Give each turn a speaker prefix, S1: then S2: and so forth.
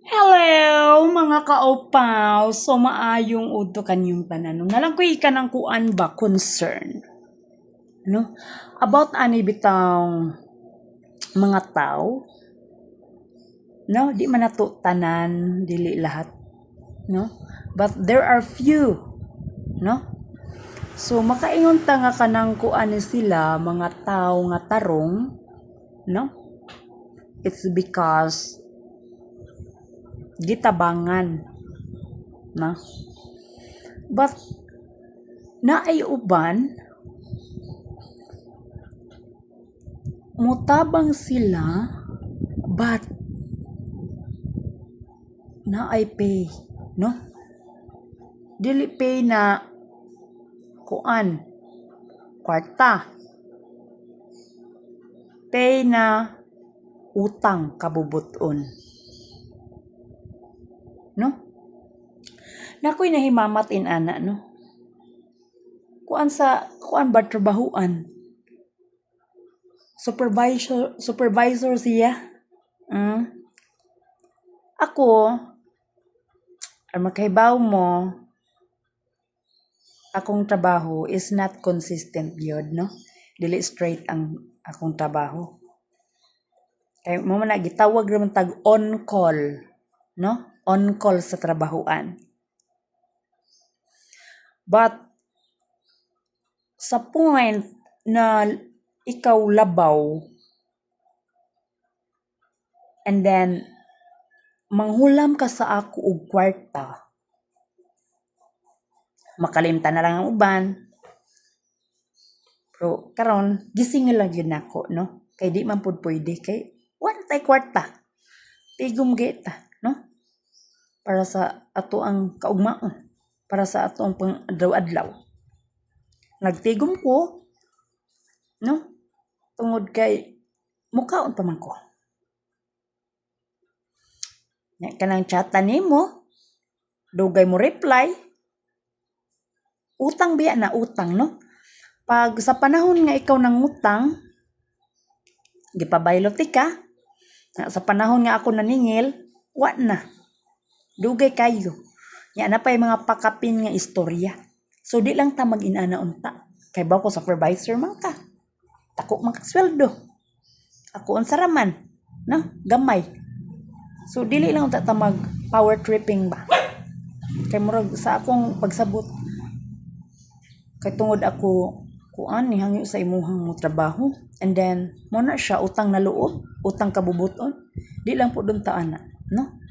S1: Hello, mga kaopaw. So, maayong udto kanyong tanan. Nalangkoy ka ng kuan ba concern? No? About ani bitang mga tao, no? Di man nato tanan, dili lahat, no? But there are few, no? So, makaingon ta nga kanang kuan ni sila, mga tao nga tarong, no? It's because gitabangan, no? But naay uban mutabang sila but naay pay, no? Dili pay na kuan kwarta, pay na utang kabubuton, no? Nakoy nahimamat ana, no? Kuan ba trabahuan? Supervisor siya. Ako, ang makahibaw mo, akong trabaho is not consistent yun, no? Dili straight ang akong trabaho. Kaya mo man gitawag naman tag on call, no? On call sa trabahuan. But sa point na ikaw labaw and then manghulam ka sa ako og kwarta, makalimtan na lang ang uban. Pero karon gising lang yun ako, no? Kay di man pud pwede kay wala tay kwarta. Tigom kita, no? Para sa ato ang kaugmaon, para sa ato ang pang-adlaw-adlaw. Nagtigom ko, no? Tungod kay mukaon pa man ko. Nya kanang chatan nimo, dugay mo reply. Utang biya na utang, no? Pag sa panahon nga ikaw nang utang, gipabaylot ka. Sa panahon nga ako naningil, wa na. Dugay kayo. Nya na pay mga pakapin nga istorya. So di lang ta mag-inana unta. Kay ba ko supervisor man ka. Tako man kasweldo. Ako unsa raman, no? Gamay. So dili lang unta ta mag power tripping ba. Kay murag sa akong pagsabot kay tungod ako kuan ni hangyo sa imuhang mo trabaho and then mo na siya utang na loob, utang kabubuton. Di lang pud unta ana, no?